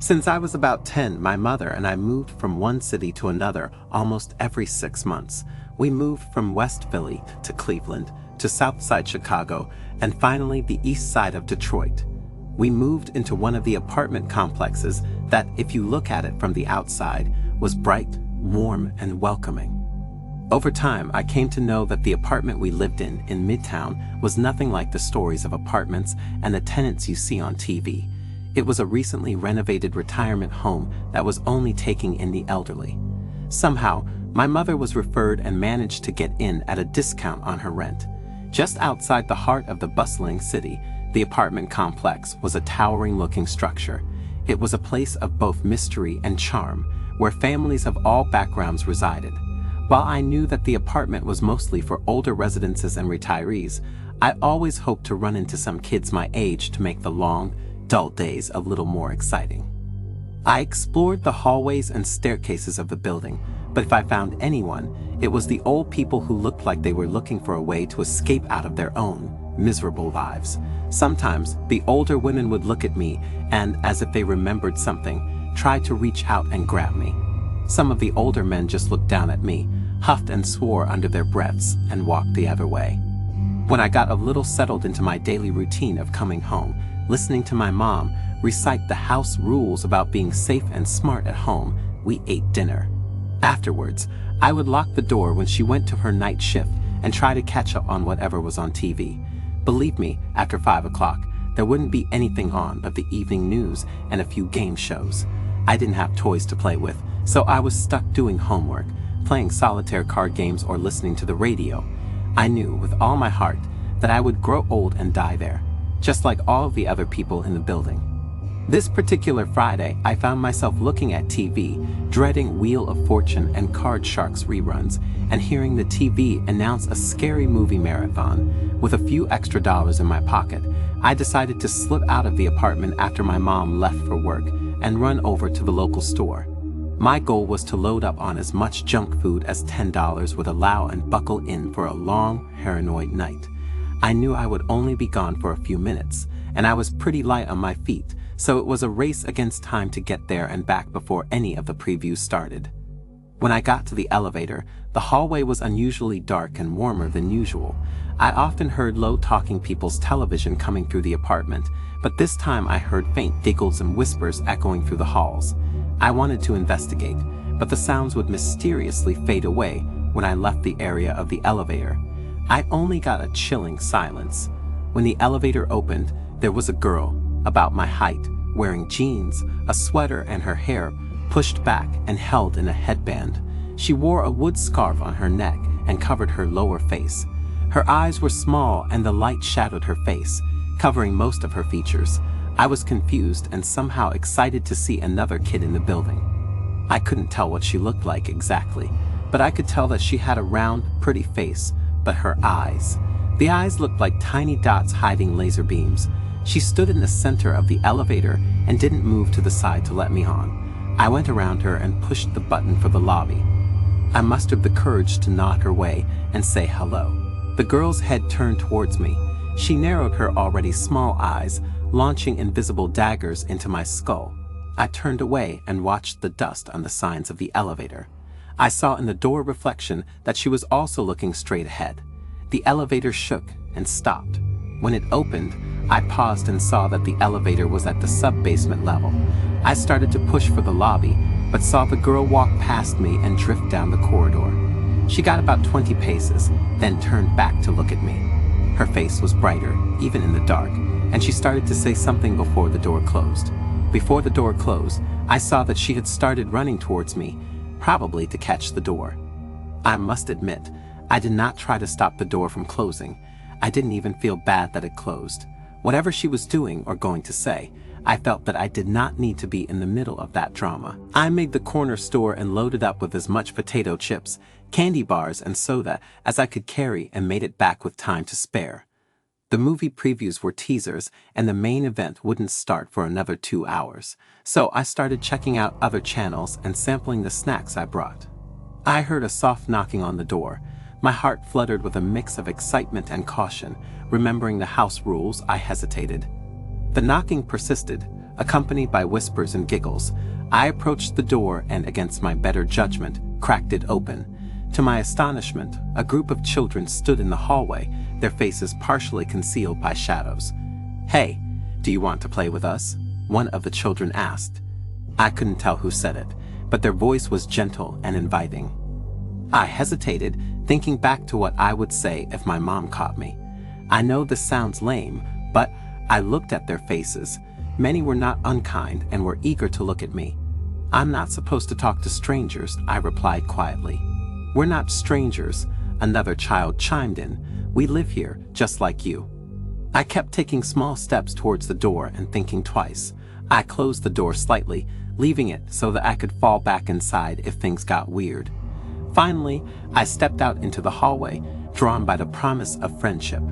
Since I was about 10, my mother and I moved from one city to another almost every 6 months. We moved from West Philly to Cleveland to Southside Chicago and finally the east side of Detroit. We moved into one of the apartment complexes that, if you look at it from the outside, was bright, warm, and welcoming. Over time, I came to know that the apartment we lived in Midtown was nothing like the stories of apartments and the tenants you see on TV. It was a recently renovated retirement home that was only taking in the elderly. Somehow, my mother was referred and managed to get in at a discount on her rent. Just outside the heart of the bustling city, the apartment complex was a towering-looking structure. It was a place of both mystery and charm, where families of all backgrounds resided. While I knew that the apartment was mostly for older residences and retirees, I always hoped to run into some kids my age to make the long, dull days a little more exciting. I explored the hallways and staircases of the building, but if I found anyone, it was the old people who looked like they were looking for a way to escape out of their own miserable lives. Sometimes, the older women would look at me and, as if they remembered something, try to reach out and grab me. Some of the older men just looked down at me, huffed and swore under their breaths, and walked the other way. When I got a little settled into my daily routine of coming home, listening to my mom recite the house rules about being safe and smart at home, we ate dinner. Afterwards, I would lock the door when she went to her night shift and try to catch up on whatever was on TV. Believe me, after 5 o'clock, there wouldn't be anything on but the evening news and a few game shows. I didn't have toys to play with, so I was stuck doing homework, playing solitaire card games or listening to the radio. I knew with all my heart that I would grow old and die there, just like all of the other people in the building. This particular Friday, I found myself looking at TV, dreading Wheel of Fortune and Card Sharks reruns, and hearing the TV announce a scary movie marathon. With a few extra dollars in my pocket, I decided to slip out of the apartment after my mom left for work and run over to the local store. My goal was to load up on as much junk food as $10 would allow and buckle in for a long, paranoid night. I knew I would only be gone for a few minutes, and I was pretty light on my feet, so it was a race against time to get there and back before any of the previews started. When I got to the elevator, the hallway was unusually dark and warmer than usual. I often heard low-talking people's television coming through the apartment, but this time I heard faint giggles and whispers echoing through the halls. I wanted to investigate, but the sounds would mysteriously fade away when I left the area of the elevator. I only got a chilling silence. When the elevator opened, there was a girl, about my height, wearing jeans, a sweater, and her hair pushed back and held in a headband. She wore a wood scarf on her neck and covered her lower face. Her eyes were small and the light shadowed her face, covering most of her features. I was confused and somehow excited to see another kid in the building. I couldn't tell what she looked like exactly, but I could tell that she had a round, pretty face, but her eyes. The eyes looked like tiny dots hiding laser beams. She stood in the center of the elevator and didn't move to the side to let me on. I went around her and pushed the button for the lobby. I mustered the courage to nod her way and say hello. The girl's head turned towards me. She narrowed her already small eyes, launching invisible daggers into my skull. I turned away and watched the dust on the signs of the elevator. I saw in the door reflection that she was also looking straight ahead. The elevator shook and stopped. When it opened, I paused and saw that the elevator was at the sub-basement level. I started to push for the lobby, but saw the girl walk past me and drift down the corridor. She got about 20 paces, then turned back to look at me. Her face was brighter, even in the dark, and she started to say something before the door closed. Before the door closed, I saw that she had started running towards me, probably to catch the door. I must admit, I did not try to stop the door from closing. I didn't even feel bad that it closed. Whatever she was doing or going to say, I felt that I did not need to be in the middle of that drama. I made the corner store and loaded up with as much potato chips, candy bars, and soda as I could carry and made it back with time to spare. The movie previews were teasers, and the main event wouldn't start for another 2 hours, so I started checking out other channels and sampling the snacks I brought. I heard a soft knocking on the door. My heart fluttered with a mix of excitement and caution. Remembering the house rules, I hesitated. The knocking persisted. accompanied by whispers and giggles. I approached the door and, against my better judgment, cracked it open. To my astonishment, a group of children stood in the hallway, their faces partially concealed by shadows. "Hey, do you want to play with us?" one of the children asked. I couldn't tell who said it, but their voice was gentle and inviting. I hesitated, thinking back to what I would say if my mom caught me. I know this sounds lame, but I looked at their faces. Many were not unkind and were eager to look at me. "I'm not supposed to talk to strangers," I replied quietly. "We're not strangers," another child chimed in. "We live here, just like you." I kept taking small steps towards the door and thinking twice. I closed the door slightly, leaving it so that I could fall back inside if things got weird. Finally, I stepped out into the hallway, drawn by the promise of friendship.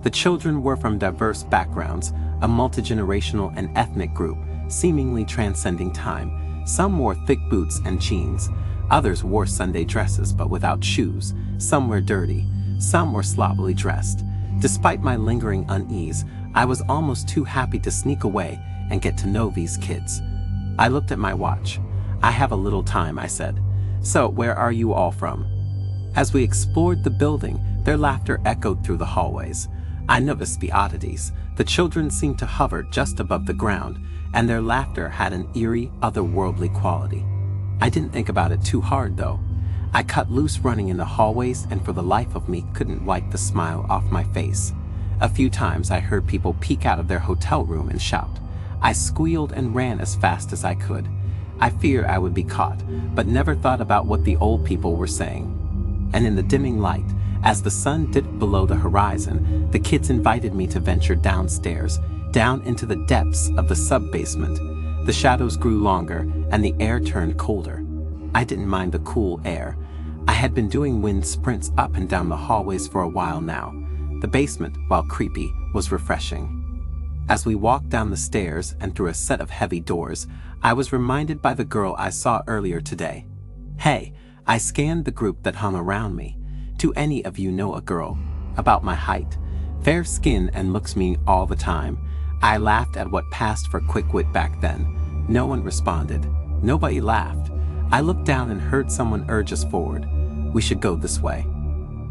The children were from diverse backgrounds, a multi-generational and ethnic group, seemingly transcending time. Some wore thick boots and jeans. Others wore Sunday dresses but without shoes. Some were dirty. Some were sloppily dressed. Despite my lingering unease, I was almost too happy to sneak away and get to know these kids. I looked at my watch. "I have a little time," I said. "So, where are you all from?" As we explored the building, their laughter echoed through the hallways. I noticed the oddities. The children seemed to hover just above the ground, and their laughter had an eerie, otherworldly quality. I didn't think about it too hard, though. I cut loose running in the hallways and for the life of me couldn't wipe the smile off my face. A few times I heard people peek out of their hotel room and shout. I squealed and ran as fast as I could. I feared I would be caught, but never thought about what the old people were saying. And in the dimming light, as the sun dipped below the horizon, the kids invited me to venture downstairs, down into the depths of the sub-basement. The shadows grew longer, and the air turned colder. I didn't mind the cool air. I had been doing wind sprints up and down the hallways for a while now. The basement, while creepy, was refreshing. As we walked down the stairs and through a set of heavy doors, I was reminded by the girl I saw earlier today. "Hey," I scanned the group that hung around me. "Do any of you know a girl about my height, fair skin and looks mean all the time?" I laughed at what passed for quick wit back then. No one responded. Nobody laughed. I looked down and heard someone urge us forward. "We should go this way."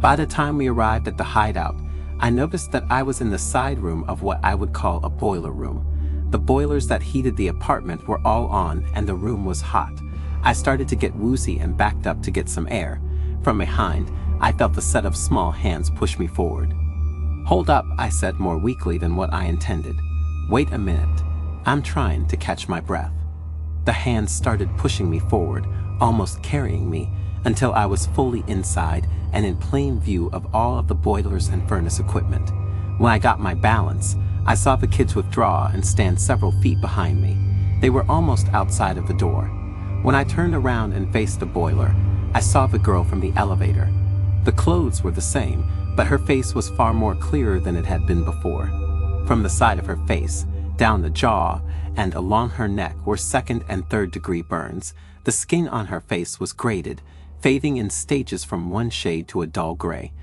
By the time we arrived at the hideout, I noticed that I was in the side room of what I would call a boiler room. The boilers that heated the apartment were all on and the room was hot. I started to get woozy and backed up to get some air. From behind, I felt a set of small hands push me forward. "Hold up," I said more weakly than what I intended. "Wait a minute. I'm trying to catch my breath." The hands started pushing me forward, almost carrying me, until I was fully inside and in plain view of all of the boilers and furnace equipment. When I got my balance, I saw the kids withdraw and stand several feet behind me. They were almost outside of the door. When I turned around and faced the boiler, I saw the girl from the elevator. The clothes were the same, but her face was far more clearer than it had been before. From the side of her face, down the jaw, and along her neck were second and third degree burns. The skin on her face was graded, fading in stages from one shade to a dull gray.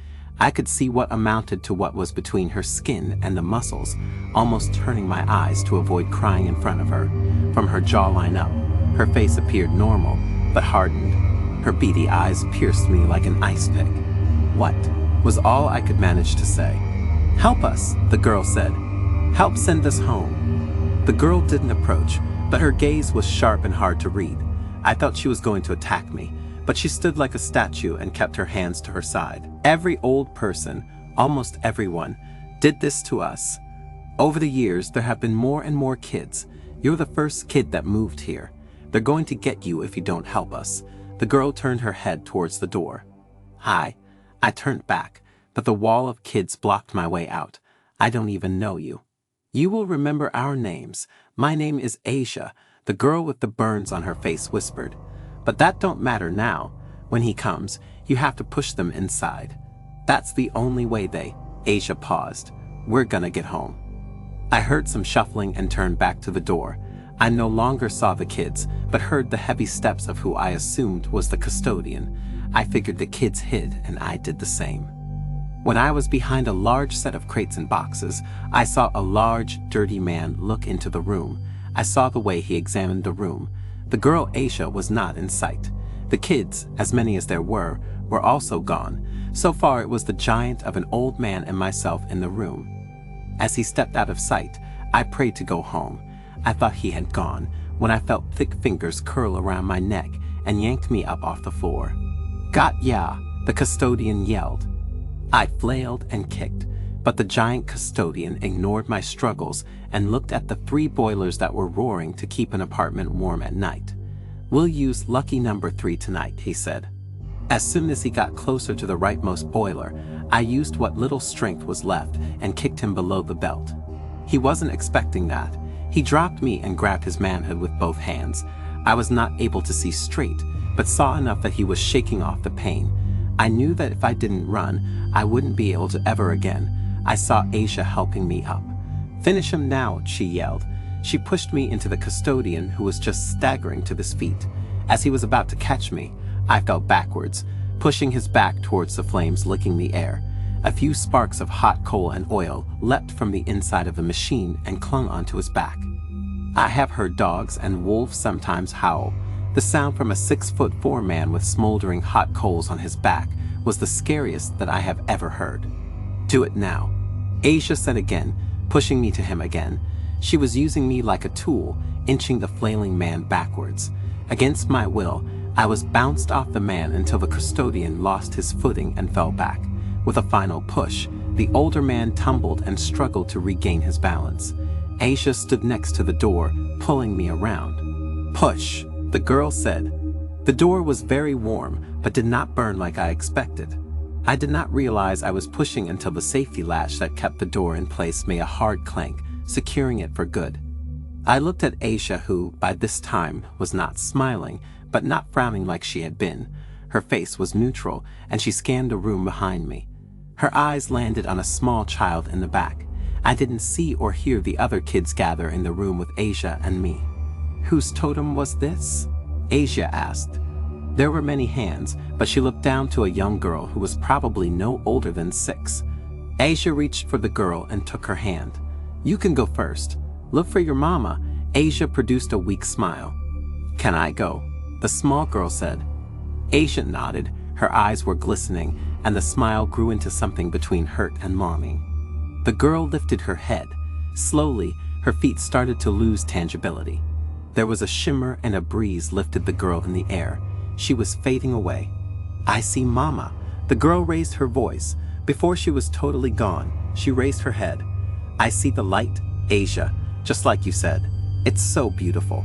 I could see what amounted to what was between her skin and the muscles, almost turning my eyes to avoid crying in front of her. From her jawline up, her face appeared normal, but hardened. Her beady eyes pierced me like an ice pick. "What?" was all I could manage to say. "Help us," the girl said. "Help send us home." The girl didn't approach, but her gaze was sharp and hard to read. I thought she was going to attack me, but she stood like a statue and kept her hands to her side. Every old person, almost everyone, did this to us. Over the years, there have been more and more kids. You're the first kid that moved here. They're going to get you if you don't help us. The girl turned her head towards the door. "Hi." I turned back, but the wall of kids blocked my way out. "I don't even know you." "You will remember our names. My name is Asia," the girl with the burns on her face whispered. "But that don't matter now. When he comes, you have to push them inside. That's the only way they—" Asia paused. "We're gonna get home." I heard some shuffling and turned back to the door. I no longer saw the kids, but heard the heavy steps of who I assumed was the custodian. I figured the kids hid, and I did the same. When I was behind a large set of crates and boxes, I saw a large, dirty man look into the room. I saw the way he examined the room. The girl Aisha was not in sight. The kids, as many as there were also gone. So far it was the giant of an old man and myself in the room. As he stepped out of sight, I prayed to go home. I thought he had gone when I felt thick fingers curl around my neck and yanked me up off the floor. "Got ya!" the custodian yelled. I flailed and kicked, but the giant custodian ignored my struggles and looked at the 3 boilers that were roaring to keep an apartment warm at night. "We'll use lucky number 3 tonight," he said. As soon as he got closer to the rightmost boiler, I used what little strength was left and kicked him below the belt. He wasn't expecting that. He dropped me and grabbed his manhood with both hands. I was not able to see straight, but saw enough that he was shaking off the pain. I knew that if I didn't run, I wouldn't be able to ever again. I saw Aisha helping me up. "Finish him now," she yelled. She pushed me into the custodian, who was just staggering to his feet. As he was about to catch me, I fell backwards, pushing his back towards the flames licking the air. A few sparks of hot coal and oil leapt from the inside of the machine and clung onto his back. I have heard dogs and wolves sometimes howl. The sound from a 6'4" man with smoldering hot coals on his back was the scariest that I have ever heard. "Do it now," Aisha said again, pushing me to him again. She was using me like a tool, inching the flailing man backwards. Against my will, I was bounced off the man until the custodian lost his footing and fell back. With a final push, the older man tumbled and struggled to regain his balance. Aisha stood next to the door, pulling me around. "Push," the girl said. The door was very warm, but did not burn like I expected. I did not realize I was pushing until the safety latch that kept the door in place made a hard clank, securing it for good. I looked at Aisha, who, by this time, was not smiling, but not frowning like she had been. Her face was neutral, and she scanned the room behind me. Her eyes landed on a small child in the back. I didn't see or hear the other kids gather in the room with Aisha and me. "Whose totem was this?" Aisha asked. There were many hands, but she looked down to a young girl who was probably no older than 6. Aisha reached for the girl and took her hand. "You can go first. Look for your mama." Aisha produced a weak smile. "Can I go?" the small girl said. Aisha nodded. Her eyes were glistening, and the smile grew into something between hurt and longing. The girl lifted her head. Slowly, her feet started to lose tangibility. There was a shimmer and a breeze lifted the girl in the air. She was fading away. "I see Mama." The girl raised her voice. Before she was totally gone, she raised her head. "I see the light, Aisha, just like you said. It's so beautiful."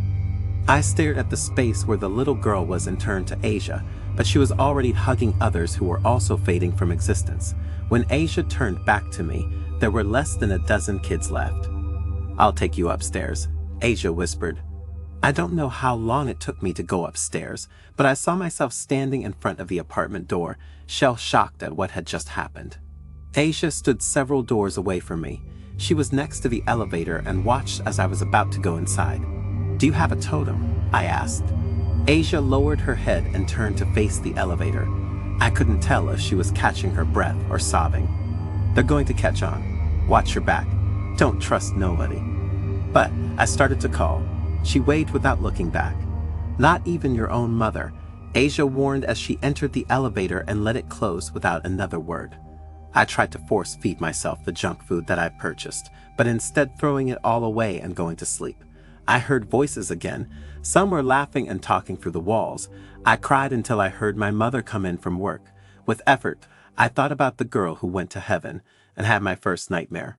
I stared at the space where the little girl was and turned to Aisha, but she was already hugging others who were also fading from existence. When Aisha turned back to me, there were less than a dozen kids left. "I'll take you upstairs," Aisha whispered. I don't know how long it took me to go upstairs, but I saw myself standing in front of the apartment door, shell-shocked at what had just happened. Aisha stood several doors away from me. She was next to the elevator and watched as I was about to go inside. "Do you have a totem?" I asked. Aisha lowered her head and turned to face the elevator. I couldn't tell if she was catching her breath or sobbing. "They're going to catch on. Watch your back. Don't trust nobody." But I started to call. She waved without looking back. "Not even your own mother," Aisha warned as she entered the elevator and let it close without another word. I tried to force feed myself the junk food that I purchased, but instead throwing it all away and going to sleep. I heard voices again. Some were laughing and talking through the walls. I cried until I heard my mother come in from work. With effort, I thought about the girl who went to heaven and had my first nightmare.